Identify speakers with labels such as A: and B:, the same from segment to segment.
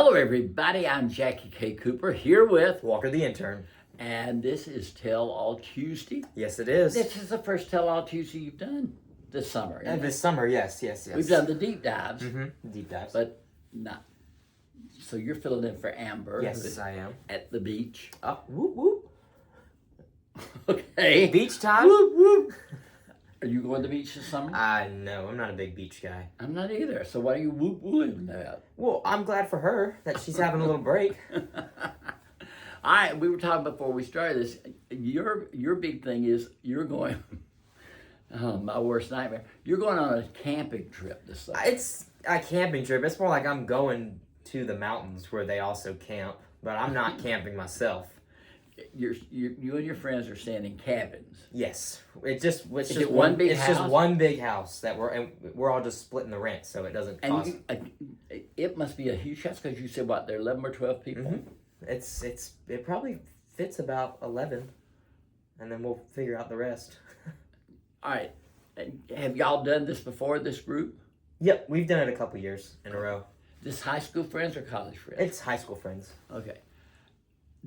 A: Hello, everybody. I'm JackieKCooper here with
B: Walker the intern.
A: and this is Tell All Tuesday.
B: Yes, it is.
A: This is the first Tell All Tuesday you've done this summer. isn't it?
B: This summer, yes.
A: We've done the deep dives,
B: deep dives.
A: but not. So you're filling in for Amber.
B: Yes, I am.
A: At the beach.
B: Whoop whoop.
A: Okay.
B: Beach time.
A: Whoop whoop. Are you going to the beach this summer?
B: No, I'm not a big beach guy.
A: I'm not either. So why are you whoop whooping about?
B: Well, I'm glad for her that she's having a little break.
A: We were talking before we started this. Your big thing is you're going. Oh, my worst nightmare. You're going on a camping trip this summer.
B: It's a camping trip. It's more like I'm going to the mountains where they also camp, but I'm not camping myself.
A: You and your friends are staying in cabins.
B: Yes, it's just
A: one big
B: It's
A: house?
B: just one big house that we're all just splitting the rent, so it doesn't cost.
A: And it must be a huge house because you said what? There are 11 or 12 people.
B: It probably fits about 11, and then we'll figure out the rest.
A: All right. Have y'all done this before? This group?
B: Yep, we've done it a couple years in a row.
A: This high school friends or college friends?
B: It's high school friends.
A: Okay.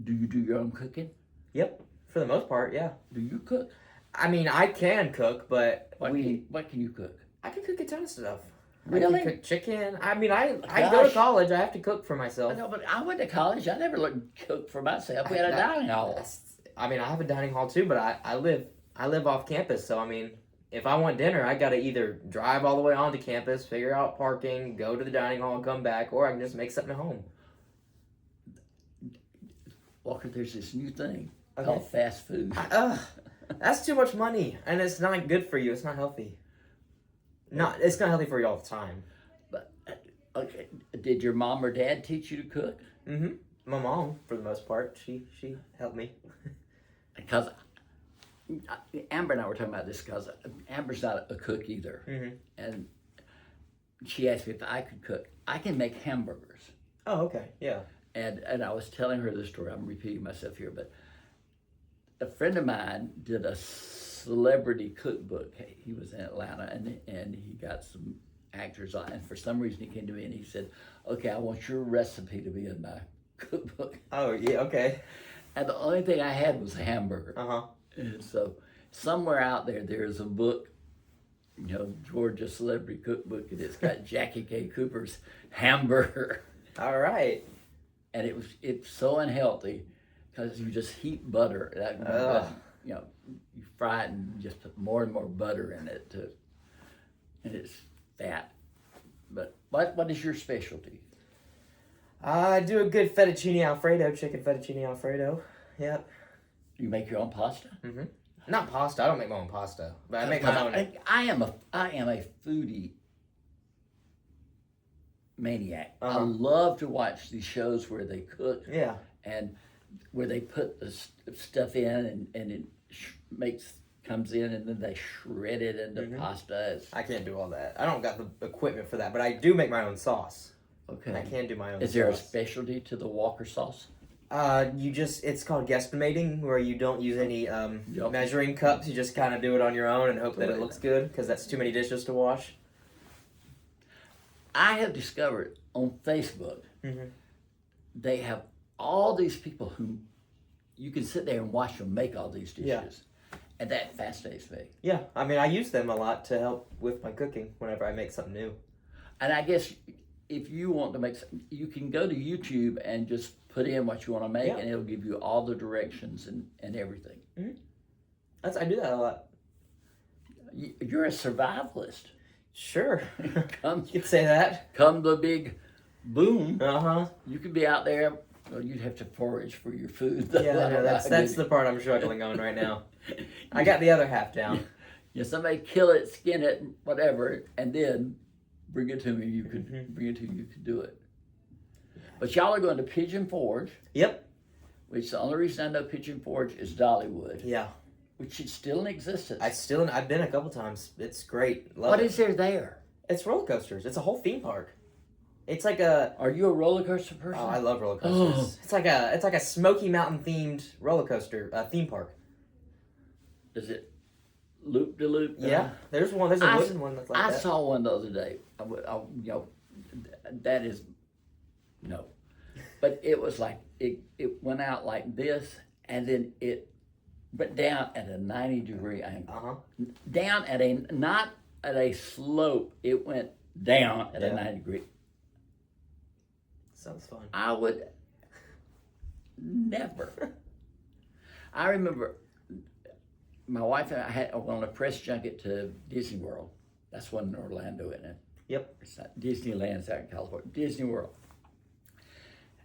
A: Do you do your own cooking?
B: Yep, for the most part, yeah.
A: Do you cook?
B: I mean, I can cook, but
A: What can you cook?
B: I can cook a ton of stuff.
A: Really?
B: I can cook chicken. I mean, I
A: Gosh.
B: go to college. I have to cook for myself.
A: No, but I went to college. I never cooked for myself. We had a dining hall.
B: I mean, I have a dining hall too, but I live off campus, so I mean, if I want dinner, I gotta either drive all the way onto campus, figure out parking, go to the dining hall, and come back, or I can just make something at home.
A: Walker, there's this new thing called fast food.
B: That's too much money, and it's not good for you. It's not healthy. It's not healthy for you all the time.
A: But okay, did your mom or dad teach you to cook?
B: Mm-hmm. My mom, for the most part, she helped me.
A: Because Amber and I were talking about this because Amber's not a cook either, and she asked me if I could cook. I can make hamburgers.
B: Oh, okay, yeah.
A: And I was telling her the story. I'm repeating myself here, but a friend of mine did a celebrity cookbook. He was in Atlanta, and he got some actors on. And for some reason, he came to me and he said, "Okay, I want your recipe to be in my cookbook."
B: Oh, yeah, okay.
A: And the only thing I had was a hamburger.
B: Uh-huh.
A: And so somewhere out there is a book, Georgia Celebrity Cookbook, and it's got JackieKCooper's hamburger.
B: All right.
A: And it's so unhealthy because you just heat butter. You fry it and just put more and more butter in it, and it's fat. But what is your specialty?
B: I do a good fettuccine alfredo, chicken fettuccine alfredo. Yep.
A: You make your own pasta?
B: Mm-hmm. Not pasta. I don't make my own pasta, but I make my own.
A: I am a foodie maniac. I love to watch these shows where they cook.
B: Yeah.
A: And where they put the stuff in and it comes in and then they shred it into pasta.
B: I can't do all that. I don't got the equipment for that, but I do make my own sauce.
A: Okay.
B: I can do my own
A: sauce. Is there a specialty to the Walker sauce?
B: It's called guesstimating, where you don't use any measuring cups. You just kind of do it on your own and hope that it looks good, because that's too many dishes to wash.
A: I have discovered on Facebook, they have all these people who you can sit there and watch them make all these dishes.
B: Yeah.
A: And that fascinates me.
B: Yeah, I mean, I use them a lot to help with my cooking whenever I make something new.
A: And I guess if you want to make something, you can go to YouTube and just put in what you want to make, and it'll give you all the directions and everything.
B: I do that a lot.
A: You're a survivalist.
B: Sure. You could say that.
A: Come the big boom.
B: You
A: could be out there. Well, you'd have to forage for your food.
B: Yeah, that's the part I'm struggling on right now. I got the other half down.
A: Somebody kill it, skin it, whatever, and then bring it to me. You could bring it to me. You could do it. But y'all are going to Pigeon Forge.
B: Yep.
A: Which the only reason I know Pigeon Forge is Dollywood.
B: Yeah.
A: Which is still in existence.
B: I've been a couple times. It's great.
A: What is there there?
B: It's roller coasters. It's a whole theme park. It's like a.
A: Are you a roller coaster person?
B: Oh, I love roller coasters. It's like a Smoky Mountain themed roller coaster theme park.
A: Is it loop de loop?
B: Yeah, there's one. There's a wooden one that's like that.
A: I saw one the other day. That is no. but it was like it went out like this, and then it went down at a 90-degree angle. Down at a not at a slope. It went down at a 90-degree.
B: Sounds fun.
A: I would never. I remember my wife and I had went on a press junket to Disney World. That's one in Orlando, isn't it?
B: Yep.
A: It's not Disneyland's out in California. Disney World.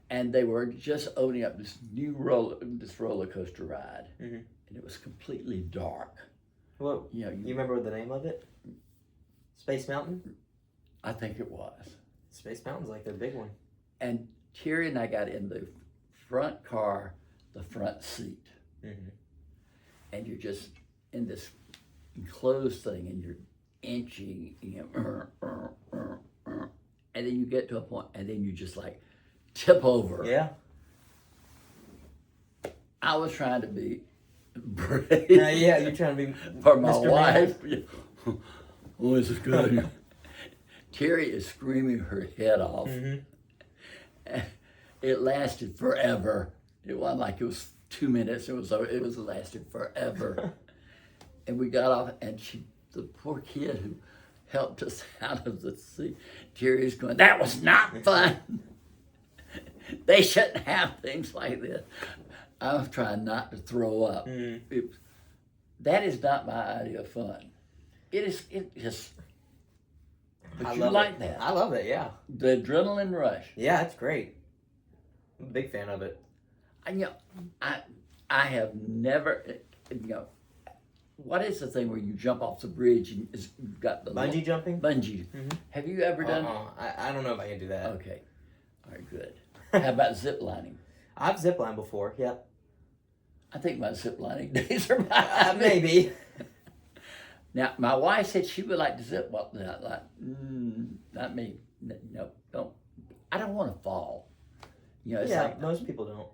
A: And they were just opening up this new roller coaster ride, and it was completely dark.
B: Well, you remember the name of it? Space Mountain?
A: I think it was.
B: Space Mountain's like their big one.
A: And Terry and I got in the front car, the front seat. And you're just in this enclosed thing, and you're inching, and then you get to a point, and then you just like tip over.
B: Yeah.
A: I was trying to be brave.
B: Yeah, you're trying to be
A: for my
B: Mr.
A: wife. Oh, this is good. Terry is screaming her head off. It lasted forever. It wasn't like it was 2 minutes. It was lasted forever. And we got off, and the poor kid who helped us out of the seat, Terry's going, "That was not fun. They shouldn't have things like this." I was trying not to throw up. That is not my idea of fun. It just. But you like that.
B: I love it, yeah.
A: The adrenaline rush.
B: Yeah, it's great. I'm a big fan of it.
A: I have never, what is the thing where you jump off the bridge and you've got the
B: bungee jumping?
A: Bungee. Have you ever done?
B: I don't know if I can do that.
A: Okay, all right, good. How about zip lining?
B: I've zip lined before. Yep.
A: I think my zip lining days are behind me.
B: Maybe.
A: Now, my wife said she would like to zip line. Not me. No, don't. I don't want to fall. It's like,
B: most people don't.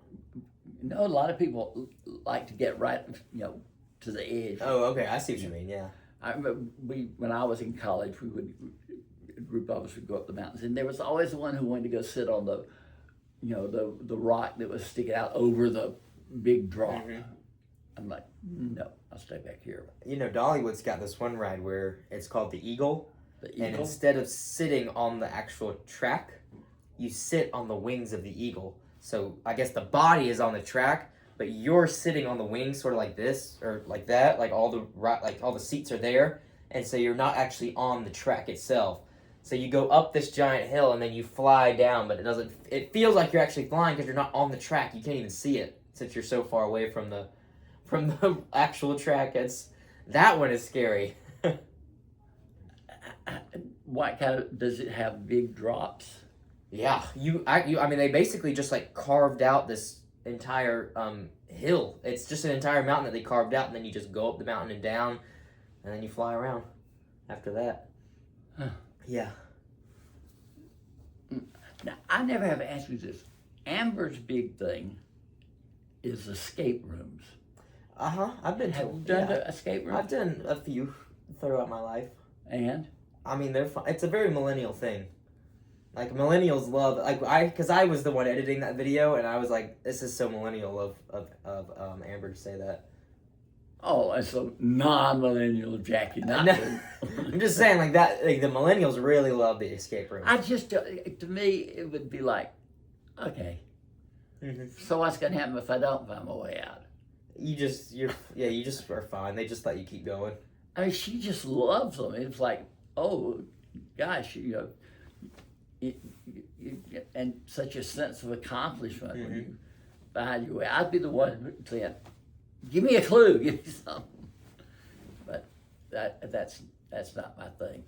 A: No, a lot of people like to get right, to the edge.
B: Oh, okay. I see what you mean. Yeah.
A: I remember when I was in college, a group of us would go up the mountains, and there was always the one who wanted to go sit on the rock that was sticking out over the big drop. I'm like, no, I'll stay back here.
B: Dollywood's got this one ride where it's called the Eagle.
A: The Eagle?
B: And instead of sitting on the actual track, you sit on the wings of the Eagle. So I guess the body is on the track, but you're sitting on the wings, sort of like this or like that, like all the seats are there, and so you're not actually on the track itself. So you go up this giant hill and then you fly down, but it feels like you're actually flying because you're not on the track. You can't even see it since you're so far away from the actual track. That one is scary.
A: What kind of, does it have big drops?
B: Yeah, I mean, they basically just like carved out this entire hill. It's just an entire mountain that they carved out, and then you just go up the mountain and down, and then you fly around after that.
A: Huh.
B: Yeah.
A: Now, I never have asked you this. Amber's big thing is escape rooms.
B: Have you
A: done the escape room?
B: I've done a few throughout my life.
A: And?
B: I mean, they're fun. It's a very millennial thing. Like, millennials love, because I was the one editing that video, and I was like, this is so millennial of Amber to say that.
A: Oh, and so non-millennial Jackie, not
B: I'm just saying, like, that, like, the millennials really love the escape room.
A: To me, it would be like, okay, so what's going to happen if I don't find my way out?
B: You just are fine. They just let you keep going.
A: I mean, she just loves them. It's like, oh, gosh, and such a sense of accomplishment when you find your way. I'd be the one saying, "Give me a clue, give me something." But that's not my thing.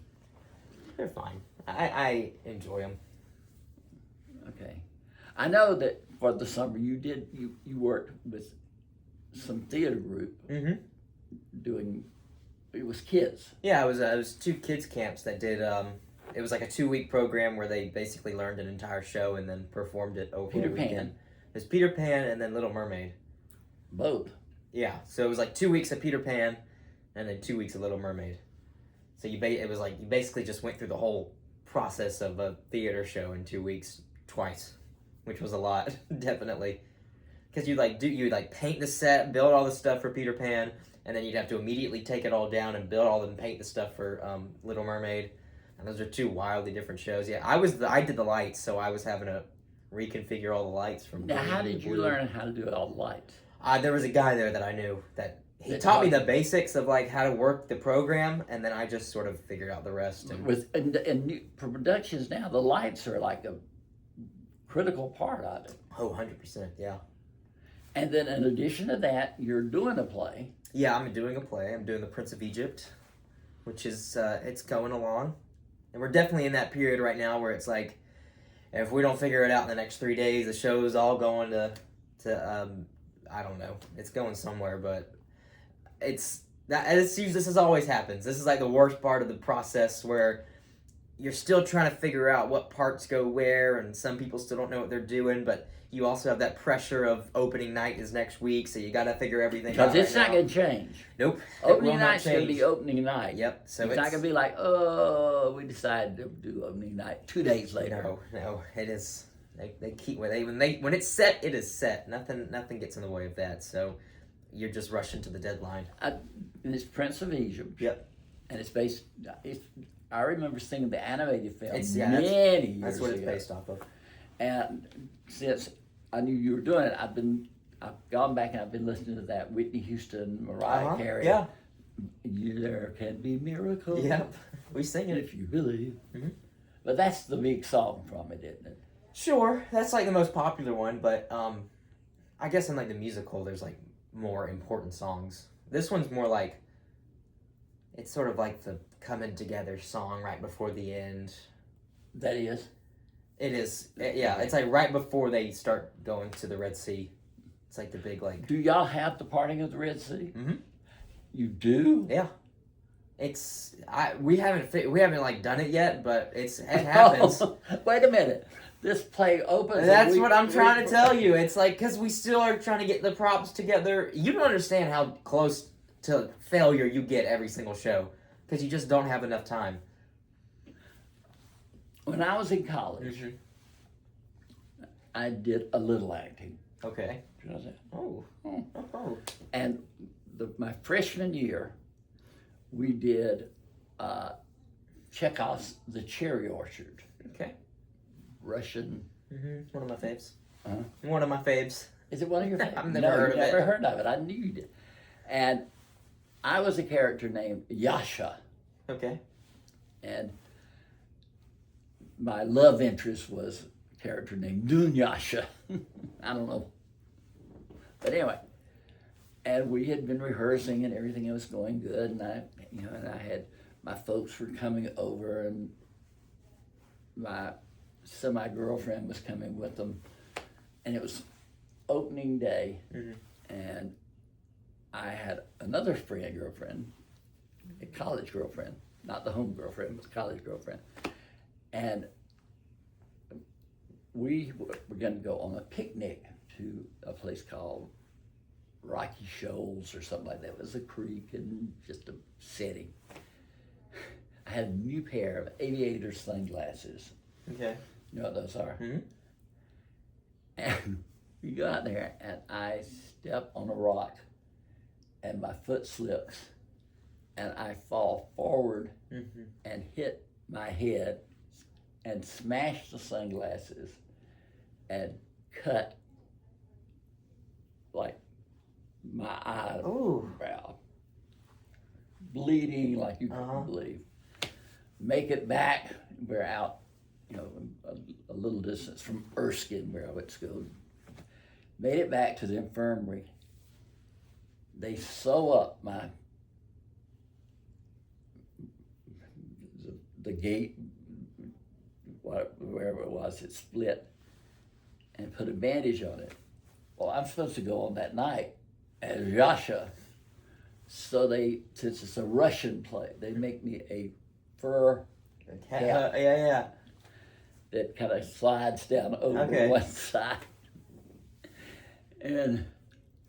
B: They're fine. I enjoy them.
A: Okay, I know that for the summer you worked with some theater group doing. It was kids.
B: Yeah, it was 2 kids camps that did. It was like a 2-week program where they basically learned an entire show and then performed it over
A: Peter
B: the weekend.
A: Pan.
B: There's Peter Pan and then Little Mermaid.
A: Both.
B: Yeah, so it was like 2 weeks of Peter Pan and then 2 weeks of Little Mermaid. So you basically just went through the whole process of a theater show in 2 weeks twice. which was a lot, definitely. Because you'd paint the set, build all the stuff for Peter Pan, and then you'd have to immediately take it all down and build all and paint the stuff for Little Mermaid. And those are two wildly different shows. Yeah, I did the lights, so I was having to reconfigure all the lights from.
A: Now, how did you learn how to do all the lights?
B: There was a guy there that I knew that he taught me the basics of how to work the program, and then I just sort of figured out the rest.
A: And for productions now, the lights are like a critical part of it.
B: Oh, 100%, yeah.
A: And then in addition to that, you're doing a play.
B: Yeah, I'm doing a play. I'm doing The Prince of Egypt, which is, it's going along. And we're definitely in that period right now where it's like, if we don't figure it out in the next 3 days, the show's all going to I don't know. It's going somewhere, but this always happens. This is like the worst part of the process where you're still trying to figure out what parts go where, and some people still don't know what they're doing, but you also have that pressure of opening night is next week, so you got to figure everything out.
A: Because it's not going to change.
B: Nope.
A: Opening night's going to be opening night.
B: Yep. So
A: it's not going to be like, oh, we decided to do opening night 2 days later.
B: No, it is. They keep when it's set, it is set. Nothing gets in the way of that. So you're just rushing to the deadline.
A: And it's Prince of Egypt.
B: Yep.
A: And it's based. I remember seeing the animated film many years ago.
B: That's what it's based off of.
A: And since I knew you were doing it, I've gone back and I've been listening to that Whitney Houston, Mariah Carey.
B: Yeah.
A: There can be miracles.
B: Yep. We sing it
A: if you believe.
B: Mm-hmm.
A: But that's the big song from it, isn't it?
B: Sure, that's like the most popular one. But I guess in like the musical, there's like more important songs. This one's more like it's sort of like the coming together song right before the end.
A: That is.
B: It is, yeah. It's like right before they start going to the Red Sea. It's like the big like.
A: Do y'all have the parting of the Red Sea?
B: Mm-hmm.
A: You do?
B: Yeah. We haven't like done it yet, but it happens.
A: Wait a minute. This play opens.
B: That's what I'm trying to tell you. It's like because we still are trying to get the props together. You don't understand how close to failure you get every single show because you just don't have enough time.
A: When I was in college, I did a little acting.
B: Okay.
A: You know that?
B: Oh.
A: And my freshman year, we did Chekhov's The Cherry Orchard.
B: Okay.
A: Russian.
B: Mm-hmm. One of my faves.
A: Huh?
B: One of my faves.
A: Is it one of your faves?
B: I've never heard of it.
A: Never heard of it. I knew you did. And I was a character named Yasha.
B: Okay.
A: And my love interest was a character named Dunyasha. I don't know. But anyway, and we had been rehearsing and everything was going good, and I had my folks were coming over, and my girlfriend was coming with them, and it was opening day, and I had another girlfriend, a college girlfriend, not the home girlfriend, but the college girlfriend. And we were going to go on a picnic to a place called Rocky Shoals or something like that. It was a creek and just a setting. I had a new pair of aviator sunglasses.
B: Okay.
A: You know what those are?
B: Mm-hmm.
A: And we go out there and I step on a rock and my foot slips and I fall forward and hit my head and smash the sunglasses and cut like my eyebrow, bleeding like you couldn't believe. Make it back. We're out, a little distance from Erskine, where I went to school. Made it back to the infirmary. They sew up the gate, wherever it was, it split, and put a bandage on it. Well, I'm supposed to go on that night as Yasha. So since it's a Russian play, they make me a fur cap.
B: Yeah.
A: That kind of slides down over one side. And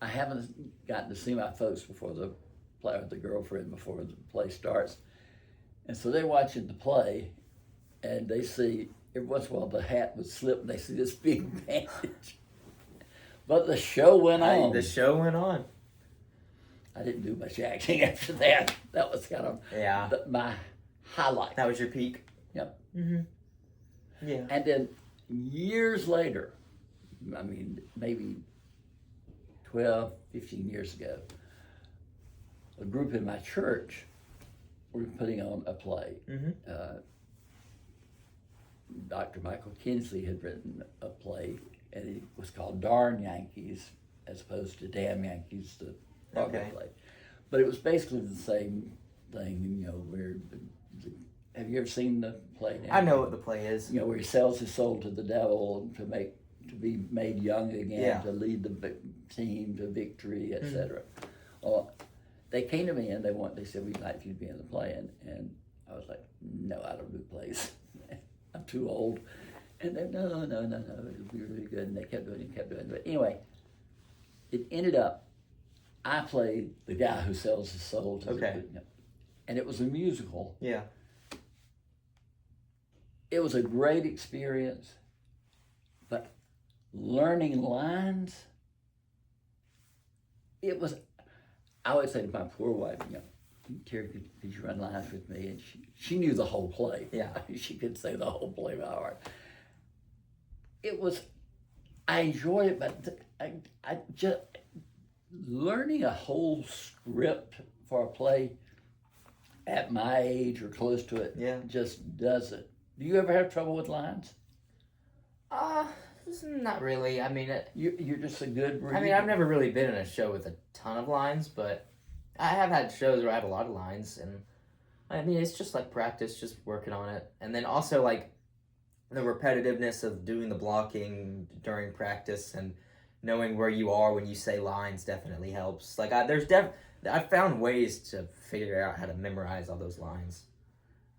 A: I haven't gotten to see my folks before the play with the girlfriend before the play starts. And so they're watching the play and they see every once in a while the hat would slip and they see this big bandage. But the show went on.
B: The show went on.
A: I didn't do much acting after that. That was kind of my highlight.
B: That was your peak.
A: Yep.
B: Mm-hmm. Yeah.
A: And then years later, I mean, maybe 12, 15 years ago, a group in my church were putting on a play.
B: Mm-hmm.
A: Dr. Michael Kinsley had written a play, and it was called Darn Yankees, as opposed to Damn Yankees, the Broadway play. But it was basically the same thing, you know, where have you ever seen the play now?
B: I know what the play is.
A: You know, where he sells his soul to the devil to be made young again, to lead the team to victory, etc. Well, they came to me and they said, we'd like you to be in the play. And I was like, no, I don't do plays. I'm too old. And they're, no, it'll be really good. And they kept doing it. But anyway, it ended up, I played the guy who sells his soul to the and it was a musical.
B: Yeah.
A: It was a great experience, but learning lines, I always say to my poor wife, you know, Terry, could you run lines with me? And she knew the whole play.
B: Yeah.
A: She could say the whole play by heart. I enjoyed it, but I just, learning a whole script for a play at my age or close to it just doesn't. Do you ever have trouble with lines?
B: Not really. I mean,
A: you're just a good reader.
B: I mean, I've never really been in a show with a ton of lines, but I have had shows where I have a lot of lines, and I mean, it's just like practice, just working on it. And then also like the repetitiveness of doing the blocking during practice and knowing where you are when you say lines definitely helps. Like I've found ways to figure out how to memorize all those lines.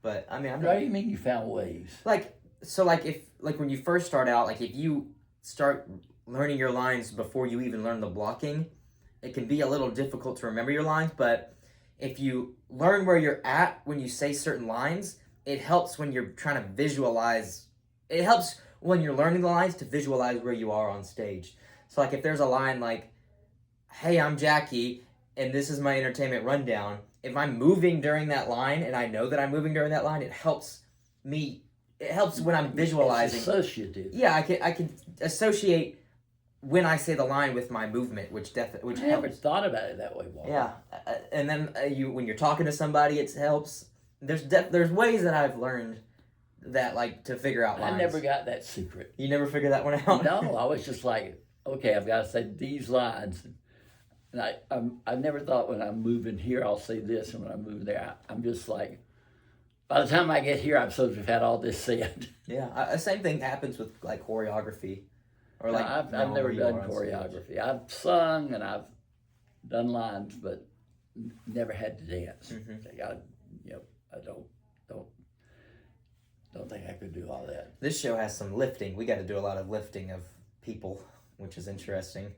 B: But I mean,
A: What do you mean you found ways?
B: Like when you first start out, like if you start learning your lines before you even learn the blocking, it can be a little difficult to remember your lines. But if you learn where you're at when you say certain lines, it helps when you're trying to visualize. It helps when you're learning the lines to visualize where you are on stage. So like if there's a line like, "Hey, I'm Jackie, and this is my entertainment rundown." If I'm moving during that line and I know that I'm moving during that line, it helps me. It helps when I'm visualizing.
A: It's associative.
B: Yeah, I can associate when I say the line with my movement, which helps.
A: I never thought about it that way, Walter.
B: Yeah, and then when you're talking to somebody, it helps. There's ways that I've learned that like to figure out lines.
A: I never got that secret.
B: You never figured that one out?
A: No, I was just like, okay, I've got to say these lines. And I never thought when I'm moving here, I'll say this, and when I'm moving there, I'm just like, by the time I get here, I'm supposed to have had all this said.
B: Yeah, same thing happens with like choreography. Or like
A: I've never done choreography. I've sung and I've done lines, but never had to dance.
B: Mm-hmm.
A: I don't think I could do all that.
B: This show has some lifting. We got to do a lot of lifting of people, which is interesting.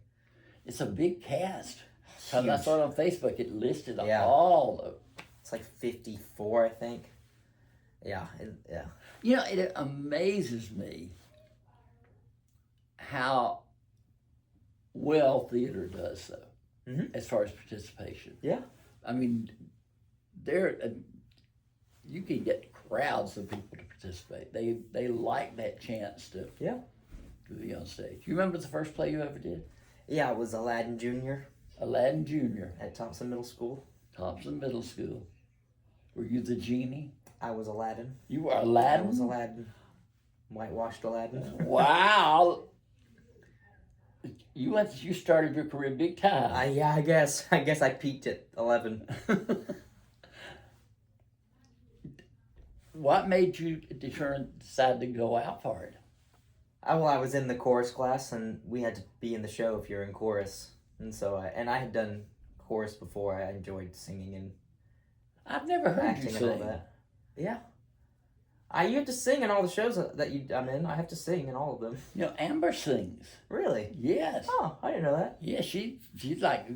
A: It's a big cast. I saw it on Facebook. It listed all of.
B: It's like 54, I think. Yeah.
A: You know, it amazes me how well theater does, though, as far as participation.
B: Yeah.
A: I mean, you can get crowds of people to participate. They like that chance to be on stage. You remember the first play you ever did?
B: Yeah, it was Aladdin Jr.
A: Aladdin Jr.
B: At Thompson Middle School.
A: Thompson Middle School. Were you the genie?
B: I was Aladdin.
A: You were Aladdin?
B: I was Aladdin. Whitewashed Aladdin.
A: Wow. You started your career big time.
B: Yeah, I guess I peaked at 11.
A: What made you decide to go out for it?
B: Well, I was in the chorus class, and we had to be in the show if you're in chorus. And so I had done chorus before. I enjoyed singing and
A: I've never heard
B: acting
A: you sing.
B: and all that. Yeah. You have to sing in all the shows that I'm in. I have to sing in all of them.
A: You know, Amber sings.
B: Really?
A: Yes.
B: Oh, I didn't know that.
A: Yeah, she's like,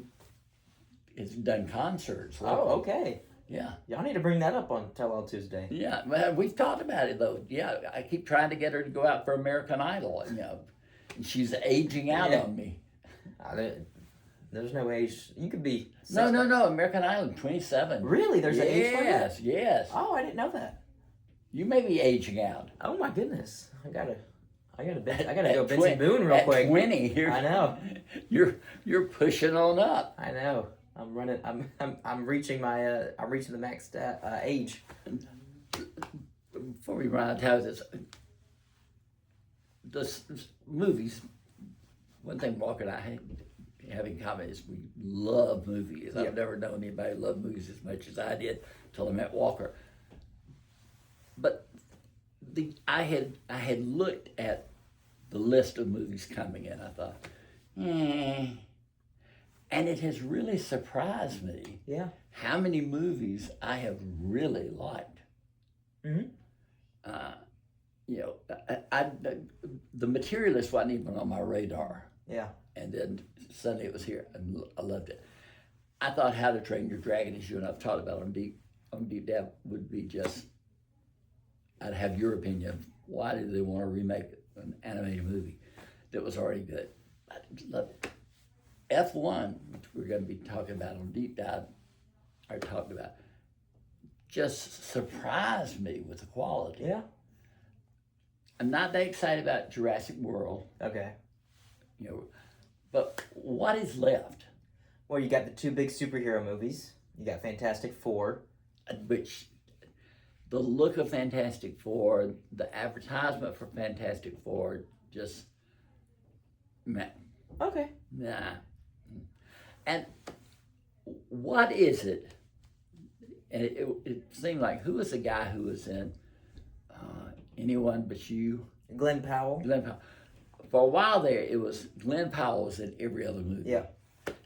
A: has done concerts.
B: Oh, okay.
A: Yeah.
B: Y'all need to bring that up on Tell All Tuesday.
A: Yeah, well, we've talked about it though. Yeah, I keep trying to get her to go out for American Idol. And she's aging out on me.
B: There's no age. You could be.
A: No. American Idol, 27.
B: Really? There's an age for that?
A: Yes.
B: Oh, I didn't know that.
A: You may be aging out.
B: Oh my goodness! I gotta go Benson Boone real quick.
A: 20,
B: I know.
A: You're pushing on up.
B: I know. I'm running. I'm reaching my. I'm reaching the max age.
A: Before we run out of time, the movies. One thing Walker and I have in common is we love movies. I've never known anybody who loved movies as much as I did until I met Walker. But I had looked at the list of movies coming in. I thought, and it has really surprised me.
B: Yeah.
A: How many movies I have really liked.
B: Mm-hmm.
A: The Materialist wasn't even on my radar.
B: Yeah.
A: And then suddenly it was here, and I loved it. I thought How to Train Your Dragon, as you and I've talked about on Deep Dive, would be just. I'd have your opinion. Why did they want to remake an animated movie that was already good? I love it. F1, which we're going to be talking about on Deep Dive, or talked about, just surprised me with the quality.
B: Yeah.
A: I'm not that excited about Jurassic World.
B: Okay.
A: But what is left?
B: Well, you got the two big superhero movies. You got Fantastic Four.
A: Which, the look of Fantastic Four, the advertisement for Fantastic Four, just, meh.
B: Okay.
A: Nah. And what is it? And it seemed like, who was the guy who was in Anyone But You?
B: Glenn Powell.
A: For a while there, it was Glenn Powell was in every other movie.
B: Yeah.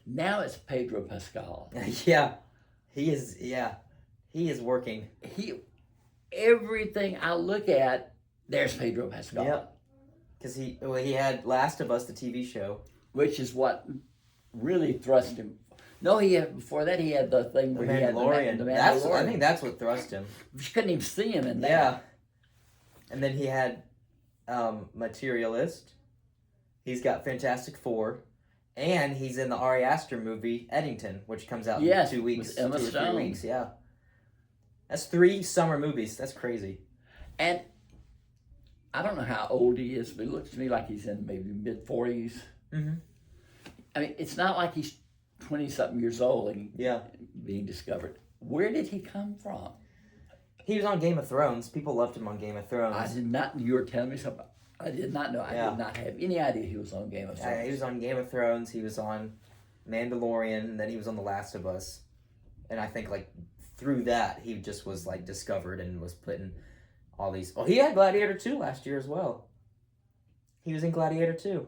A: Now it's Pedro Pascal.
B: Yeah. He is working.
A: Everything I look at, there's Pedro Pascal.
B: Yep. Because he had Last of Us, the TV show.
A: Which is what really thrust him. No, before that he had the thing where he had the Mandalorian.
B: I think that's what thrust him.
A: You couldn't even see him in that.
B: Yeah. And then he had Materialist. He's got Fantastic Four. And he's in the Ari Aster movie, Eddington, which comes out in 2 weeks.
A: With Emma
B: 2 or 3
A: Stone.
B: weeks, yeah. That's 3 summer movies. That's crazy.
A: And I don't know how old he is, but it looks to me like he's in maybe mid-40s.
B: Mm-hmm.
A: I mean, it's not like he's 20-something years old and being discovered. Where did he come from?
B: He was on Game of Thrones. People loved him on Game of Thrones.
A: I did not. You were telling me something. I did not know. I did not have any idea he was on Game of Thrones.
B: He was on Game of Thrones. He was on Mandalorian. And then he was on The Last of Us. And I think through that he just was discovered and was put in all these. Oh, he had Gladiator 2 last year as well. He was in Gladiator 2.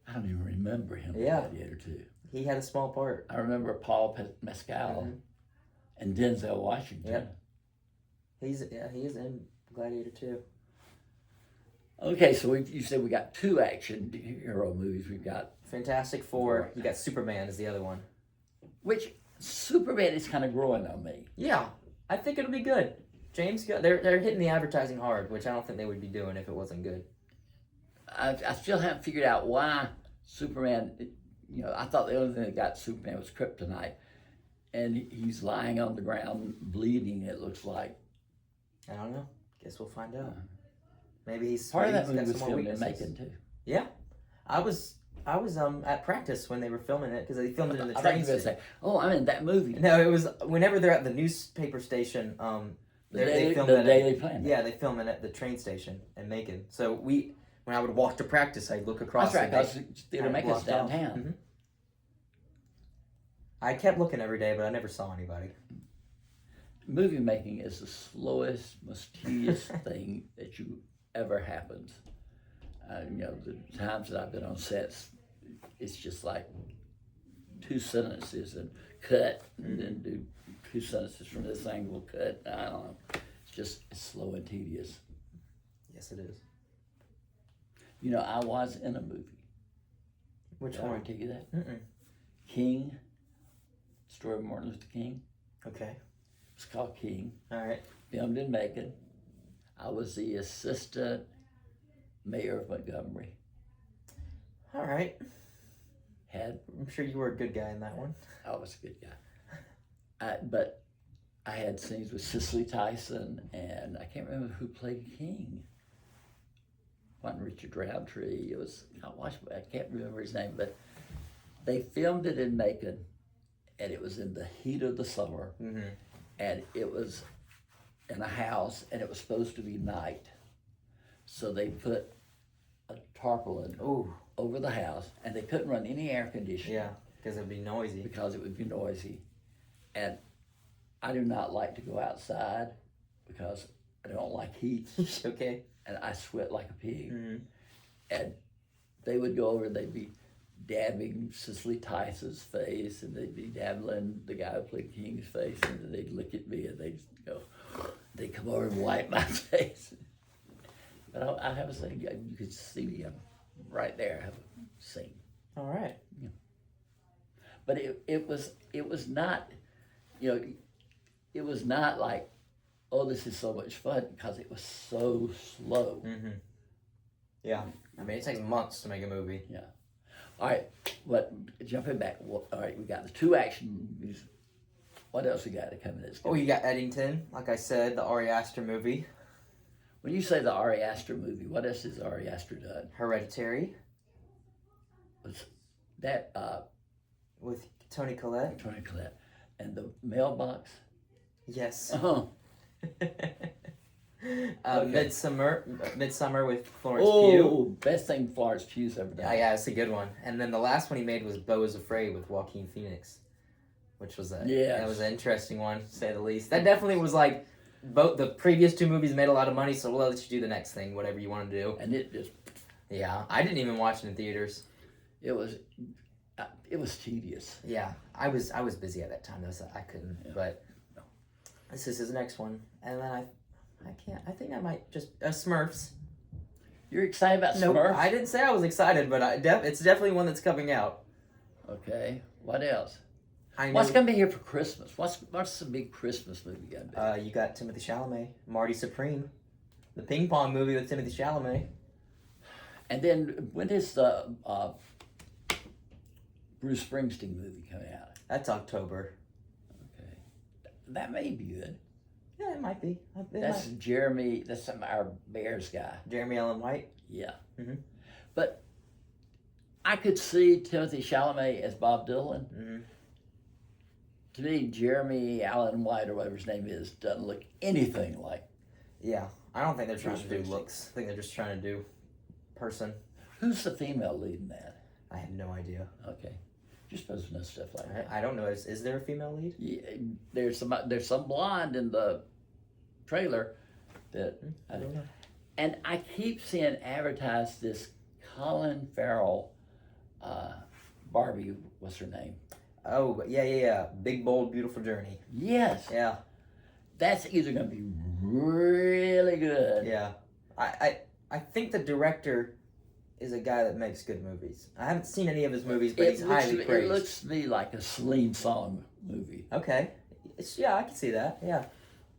A: I don't even remember him in Gladiator 2.
B: He had a small part.
A: I remember Paul Mescal and Denzel Washington.
B: Yep. He is in Gladiator 2.
A: Okay, so you said we got 2 action hero movies. We've got
B: Fantastic Four. You got Superman is the other one.
A: Which Superman is kind of growing on me.
B: Yeah, I think it'll be good. They're hitting the advertising hard, which I don't think they would be doing if it wasn't good.
A: I still haven't figured out why Superman. I thought the only thing that got Superman was kryptonite, and he's lying on the ground bleeding. It looks like.
B: I don't know. Guess we'll find out. Maybe he's
A: part of that movie
B: got
A: was
B: some more
A: filmed in
B: weaknesses.
A: Macon too.
B: Yeah, I was at practice when they were filming it because they filmed it in the
A: I
B: train
A: thought you were
B: station.
A: "Oh, I'm in that movie."
B: No, it was whenever they're at the newspaper station. They filmed it.
A: Daily Planet.
B: Yeah, they filmed it at the train station in Macon. So when I would walk to practice, I'd look across.
A: That's right, because Theater Macon's downtown.
B: Mm-hmm. I kept looking every day, but I never saw anybody.
A: Movie making is the slowest, most tedious thing that ever happens. The times that I've been on sets, it's just like 2 sentences and cut, and then do 2 sentences from this angle, cut. I don't know. It's slow and tedious.
B: Yes, it is.
A: I was in a movie.
B: Which
A: Did I
B: one?
A: ever tell you that?
B: Mm-mm.
A: King. Story of Martin Luther King.
B: Okay.
A: It's called King.
B: All right.
A: Filmed in Macon. I was the assistant mayor of Montgomery.
B: All right.
A: Had
B: I'm sure you were a good guy in that one.
A: I was a good guy. But I had scenes with Cicely Tyson, and I can't remember who played King. Wasn't Richard Roundtree. It was, I can't remember his name, but they filmed it in Macon, and it was in the heat of the summer, and it was in a house, and it was supposed to be night. So they put a tarpaulin over the house, and they couldn't run any air conditioning.
B: Yeah, because it'd be noisy.
A: Because it would be noisy. And I do not like to go outside because I don't like heat.
B: Okay.
A: And I sweat like a pig. And they would go over and they'd be dabbing Cicely Tyson's face, and they'd be dabbling the guy who played King's face, and then they'd look at me and they'd come over and wipe my face. But I have a scene, you could see me right there, I have a scene.
B: All right.
A: Yeah. But it was not, it was not like, oh, this is so much fun, because it was so slow.
B: Yeah. I mean, it takes months to make a movie.
A: Yeah. All right, jumping back, all right, we got the 2 action movies. What else we got to come in this?
B: Oh, you got Eddington, like I said, the Ari Aster movie.
A: When you say the Ari Aster movie, what else has Ari Aster done?
B: Hereditary.
A: Was that
B: With Toni Collette.
A: Toni Collette, and the Mailbox?
B: Yes.
A: Oh.
B: Midsummer with Florence Pugh.
A: Oh, best thing Florence Pugh's ever done.
B: Yeah, it's a good one. And then the last one he made was Beau is Afraid with Joaquin Phoenix, which was that was an interesting one, to say the least. That definitely was like, both the previous 2 movies made a lot of money, so we'll let you do the next thing, whatever you want to do.
A: And it just...
B: Yeah, I didn't even watch it in theaters.
A: It was tedious.
B: Yeah, I was busy at that time, though, so I couldn't. Yeah. But this is his next one, and then I think I might just Smurfs.
A: You're excited about Smurfs?
B: Nope, I didn't say I was excited, but it's definitely one that's coming out.
A: Okay, what else? What's gonna be here for Christmas? What's the big Christmas movie gonna be?
B: You got Timothy Chalamet, Marty Supreme, the ping pong movie with Timothy Chalamet.
A: And then when is the Bruce Springsteen movie coming out?
B: That's October.
A: Okay, that may be good.
B: Yeah, it might be.
A: That's Jeremy. That's our Bears guy.
B: Jeremy Allen White.
A: Yeah. But I could see Timothy Chalamet as Bob Dylan. To me, Jeremy Allen White, or whatever his name is, doesn't look anything like.
B: Yeah, I don't think they're trying to do looks. I think they're just trying to do person.
A: Who's the female lead in that?
B: I have no idea.
A: Okay, you're supposed to know stuff like that.
B: I don't know. Is there a female lead?
A: Yeah, there's some blonde in the trailer that
B: I don't know.
A: And I keep seeing advertised this Colin Farrell Barbie. What's her name?
B: Oh, yeah. Big, Bold, Beautiful Journey.
A: Yes.
B: Yeah.
A: That's either going to be really good.
B: Yeah. I think the director is a guy that makes good movies. I haven't seen any of his movies, but he's highly praised.
A: It looks to me like a Celine Song movie.
B: Okay. Yeah, I can see that. Yeah.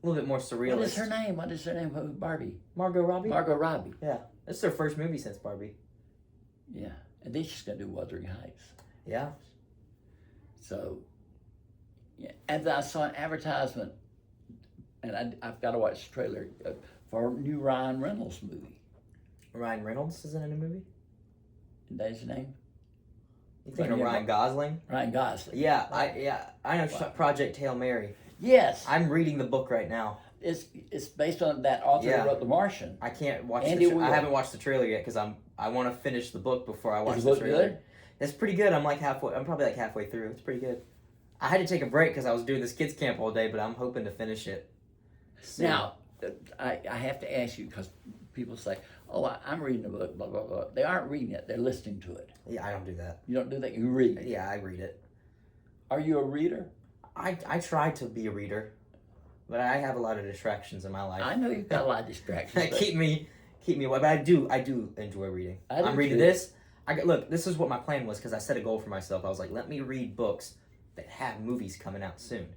B: A little bit more surrealist.
A: What is her name? Barbie?
B: Margot Robbie?
A: Margot Robbie.
B: Yeah. This is her first movie since Barbie.
A: Yeah. And then she's going to do Wuthering Heights.
B: Yeah.
A: So, yeah. And I saw an advertisement, and I've got to watch the trailer for a new Ryan Reynolds movie.
B: Ryan Reynolds is in a new movie?
A: Is that his name?
B: You thinking of Ryan Gosling?
A: Ryan Gosling.
B: Yeah, I know. Wow. Project Hail Mary.
A: Yes.
B: I'm reading the book right now.
A: It's based on that author who wrote The Martian.
B: I can't watch
A: I
B: haven't watched the trailer yet because I want to finish the book before I watch the trailer.
A: Good?
B: It's pretty good. I'm probably like halfway through. It's pretty good. I had to take a break because I was doing this kids camp all day, but I'm hoping to finish it soon.
A: Now, I have to ask you, because people say, oh, I'm reading the book, blah, blah, blah. They aren't reading it. They're listening to it.
B: Yeah, I don't do that.
A: You don't do that? You read?
B: Yeah, I read it.
A: Are you a reader?
B: I try to be a reader, but I have a lot of distractions in my life.
A: I know you've got a lot of distractions.
B: keep me away, but I do enjoy reading. I'm reading this. Look, this is what my plan was because I set a goal for myself. I was like, let me read books that have movies coming out soon.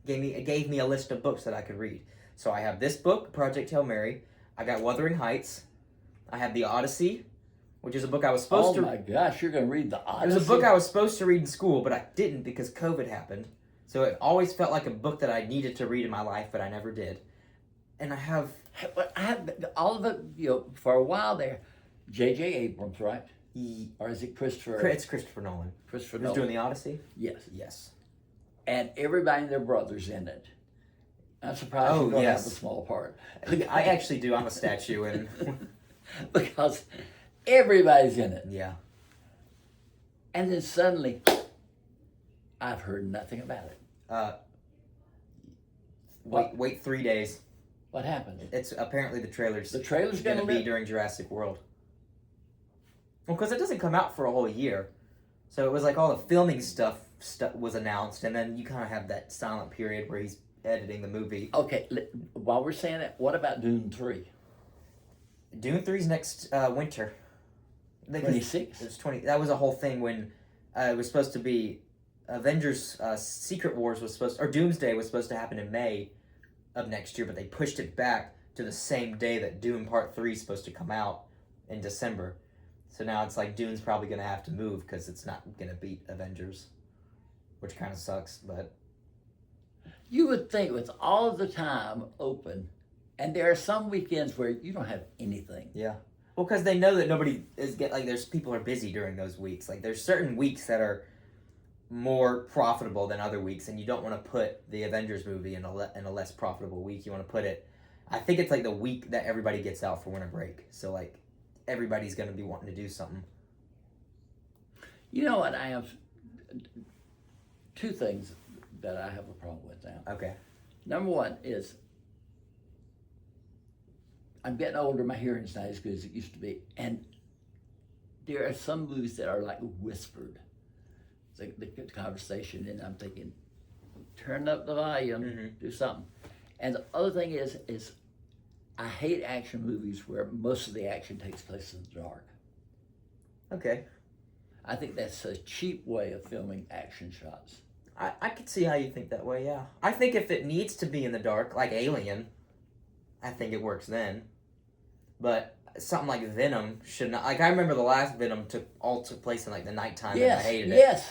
B: gave me a list of books that I could read. So I have this book, Project Hail Mary. I got Wuthering Heights. I have The Odyssey, which is a book I was supposed to.
A: Oh my gosh, you're going to read The Odyssey?
B: It was a book I was supposed to read in school, but I didn't because COVID happened. So it always felt like a book that I needed to read in my life, but I never did. And I have
A: all of it, for a while there. J.J. Abrams, right? Or is it Christopher?
B: It's Christopher Nolan.
A: Christopher
B: Who's
A: Nolan.
B: doing The Odyssey?
A: Yes.
B: Yes.
A: And everybody and their brother's in it. I'm surprised you don't have a small part.
B: I actually do. I'm a statue, and
A: because everybody's in it.
B: yeah.
A: And then suddenly, I've heard nothing about it.
B: Wait 3 days.
A: What happened?
B: It's apparently the trailer's
A: going
B: to be during Jurassic World. Well, because it doesn't come out for a whole year, so it was like all the filming stuff was announced, and then you kind of have that silent period where he's editing the movie.
A: Okay, while we're saying that, what about Dune 3?
B: Dune 3's next winter.
A: 26?
B: It was 20. That was a whole thing when it was supposed to be Avengers Secret Wars was supposed, or Doomsday was supposed to happen in May of next year, but they pushed it back to the same day that Dune Part 3 is supposed to come out in December. So now it's like Dune's probably going to have to move because it's not going to beat Avengers, which kind of sucks, but...
A: You would think with all of the time open, and there are some weekends where you don't have anything.
B: Yeah. Well, because they know that nobody is there's people are busy during those weeks. Like, there's certain weeks that are more profitable than other weeks, and you don't want to put the Avengers movie in a less profitable week. You want to put it... I think it's like the week that everybody gets out for winter break. So, like, everybody's going to be wanting to do something.
A: You know what? I have two things that I have a problem with now.
B: Okay.
A: Number one is I'm getting older. My hearing's not as good as it used to be. And there are some movies that are like whispered. It's like the conversation, and I'm thinking, turn up the volume, do something. And the other thing is I hate action movies where most of the action takes place in the dark.
B: Okay.
A: I think that's a cheap way of filming action shots.
B: I could see how you think that way, yeah. I think if it needs to be in the dark, like Alien, I think it works then. But something like Venom should not... Like, I remember the last Venom took place in, like, the nighttime, and I hated it.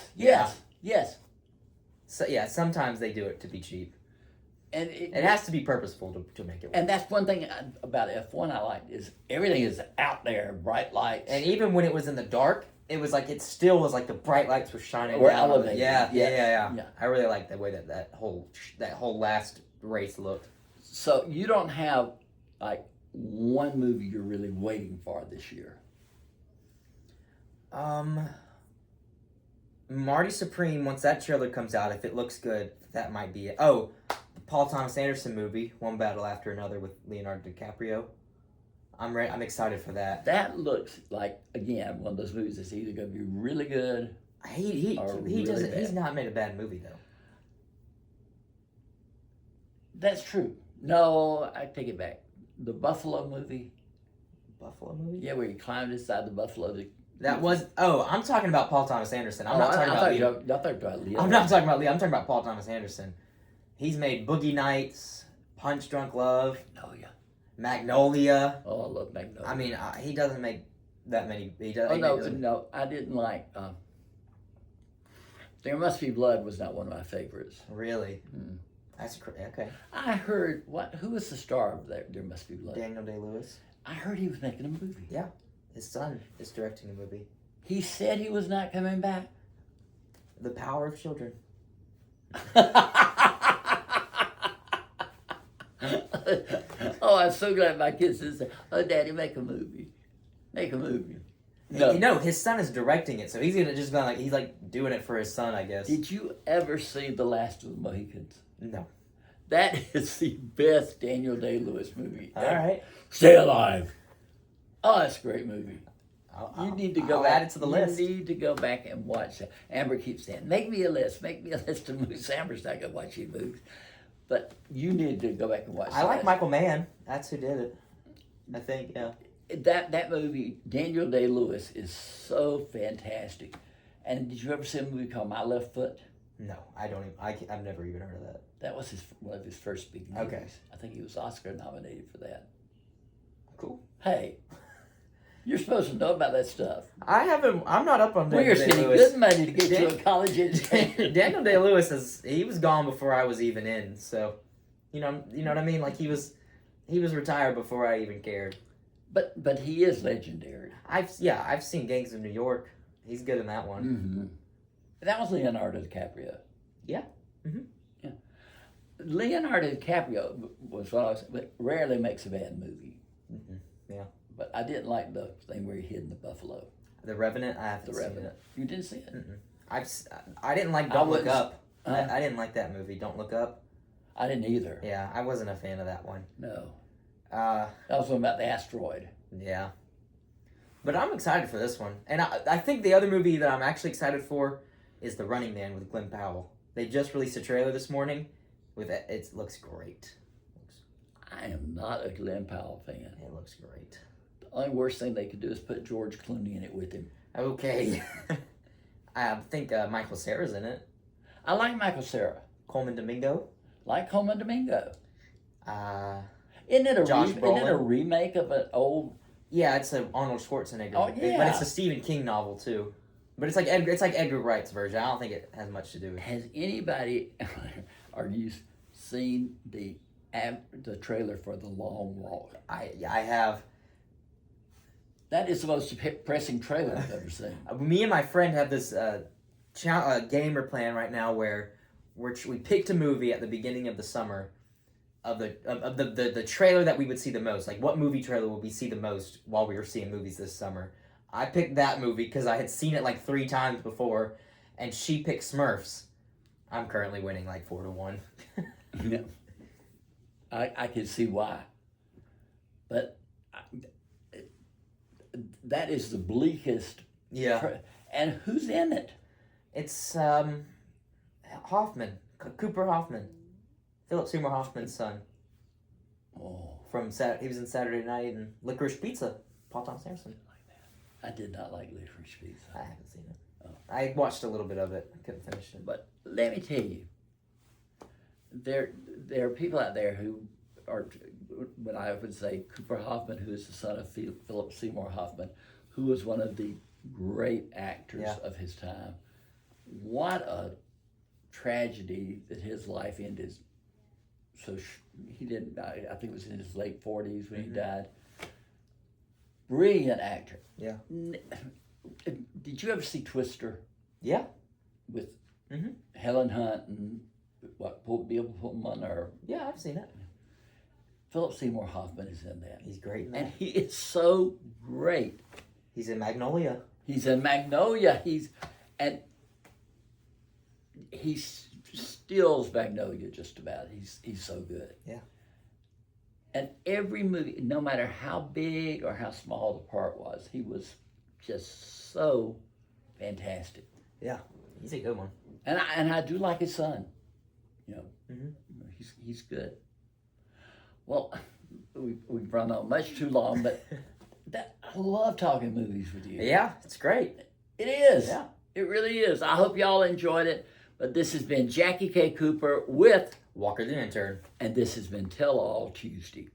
A: Yes.
B: So, yeah, sometimes they do it to be cheap.
A: And
B: it has to be purposeful to make it work.
A: And that's one thing about F1 I liked, is everything is out there, bright lights.
B: And even when it was in the dark, it was like, it still was like the bright lights were shining
A: Or
B: down.
A: elevated.
B: Yeah. I really liked the way that whole last race looked.
A: So you don't have, like, one movie you're really waiting for this year?
B: Marty Supreme, once that trailer comes out, if it looks good, that might be it. Oh, the Paul Thomas Anderson movie, One Battle After Another with Leonardo DiCaprio. I'm excited for that.
A: That looks like, again, one of those movies that's either going to be really good
B: He
A: really
B: doesn't.
A: bad.
B: He's not made a bad movie though.
A: That's true. No, I take it back. The Buffalo movie.
B: Buffalo movie?
A: Yeah, where he climbed inside the buffalo.
B: That was... Oh, I'm talking about Paul Thomas Anderson. I'm not talking about Leo. I'm not talking about Leo. I'm talking about Paul Thomas Anderson. He's made Boogie Nights, Punch Drunk Love, Magnolia.
A: Oh, I love Magnolia.
B: I mean, he doesn't make that many...
A: No, I didn't like... There Must Be Blood was not one of my favorites.
B: Really?
A: Mm.
B: That's okay.
A: I heard... Who was the star of There Must Be Blood?
B: Daniel Day-Lewis.
A: I heard he was making a movie.
B: Yeah. His son is directing a movie.
A: He said he was not coming back.
B: The Power of Children.
A: Oh, I'm so glad my kids say, "Oh, Daddy, make a movie. Make a movie."
B: No, his son is directing it, so he's he's like doing it for his son, I guess.
A: Did you ever see The Last of the Mohicans?
B: No.
A: That is the best Daniel Day-Lewis movie ever.
B: All right.
A: Stay Alive. Oh, that's a great movie.
B: I'll
A: need to go
B: I'll
A: back.
B: add it to the list.
A: You need to go back and watch that. Amber keeps saying, make me a list of movies. Amber's not going to watch any movies. But you need to go back and watch
B: I like Michael Mann. That's who did it. I think, yeah.
A: That movie, Daniel Day-Lewis, is so fantastic. And did you ever see a movie called My Left Foot?
B: No, I don't. I've never even heard of that.
A: That was one of his first big movies.
B: Okay.
A: I think he was Oscar nominated for that.
B: Cool.
A: Hey, you're supposed to know about that stuff.
B: I haven't. I'm not up on
A: We are
B: Daniel
A: spending
B: Day-Lewis.
A: good money to get you a college education.
B: Daniel Day-Lewis he was gone before I was even in. So, you know what I mean. Like he was retired before I even cared.
A: But he is legendary.
B: I've seen Gangs of New York. He's good in that one.
A: Mm-hmm. That was Leonardo DiCaprio.
B: Yeah. Mm-hmm.
A: Yeah. Leonardo DiCaprio was what I was, but rarely makes a bad movie.
B: Mm-hmm. Yeah.
A: But I didn't like the thing where he hid in the buffalo.
B: The Revenant. I haven't
A: The
B: seen
A: Revenant.
B: it.
A: You didn't see it?
B: Mm-mm. I didn't like Don't Look Up.
A: Huh?
B: I didn't like that movie. Don't Look Up.
A: I didn't either.
B: Yeah, I wasn't a fan of that one.
A: No.
B: That
A: was one about the asteroid.
B: Yeah. But I'm excited for this one. And I think the other movie that I'm actually excited for is The Running Man with Glenn Powell. They just released a trailer this morning. It looks great.
A: I am not a Glenn Powell fan.
B: It looks great.
A: The only worst thing they could do is put George Clooney in it with him.
B: Okay. I think Michael Cera's in it.
A: I like Michael Cera.
B: Coleman Domingo.
A: Like Coleman Domingo.
B: Isn't
A: Isn't it a remake of an old?
B: Yeah, it's an Arnold Schwarzenegger.
A: Oh, yeah.
B: But it's a Stephen King novel too. But it's like Edgar Wright's version. I don't think it has much to do with it.
A: Has anybody or you seen the trailer for The Long Walk?
B: I have.
A: That is the most depressing trailer I've ever seen.
B: Me and my friend have this gamer plan right now where we picked a movie at the beginning of the summer of the trailer that we would see the most. Like, what movie trailer would we see the most while we were seeing movies this summer? I picked that movie because I had seen it like 3 times before, and she picked Smurfs. I'm currently winning like 4-1.
A: Yeah. I can see why. But that is the bleakest.
B: Yeah.
A: And who's in it?
B: It's Hoffman. Cooper Hoffman. Philip Seymour Hoffman's son.
A: Oh.
B: He was in Saturday Night and Licorice Pizza. Paul Thomas Anderson.
A: I did not like Licorice Pizza.
B: I haven't seen it. Oh. I watched a little bit of it. I couldn't finish it.
A: But let me tell you, there are people out there who are, what I would say, Cooper Hoffman, who is the son of Philip Seymour Hoffman, who was one of the great actors of his time. What a tragedy that his life ended. So he didn't die. I think it was in his late 40s when he died. Brilliant actor.
B: Yeah.
A: Did you ever see Twister?
B: Yeah.
A: With Helen Hunt and Bill Pullman or?
B: Yeah, I've seen it.
A: Philip Seymour Hoffman is in that.
B: He's great in that.
A: And he is so great.
B: He's in Magnolia.
A: He's in Magnolia. He steals Magnolia just about. He's so good.
B: Yeah.
A: And every movie, no matter how big or how small the part was, he was just so fantastic.
B: Yeah, he's a good one.
A: And I do like his son. You know, he's good. Well, we've run on much too long, but I love talking movies with you.
B: Yeah, it's great.
A: It is.
B: Yeah.
A: It really is. I hope y'all enjoyed it. But this has been Jackie K. Cooper with
B: Walker the Intern.
A: And this has been Tell All Tuesday.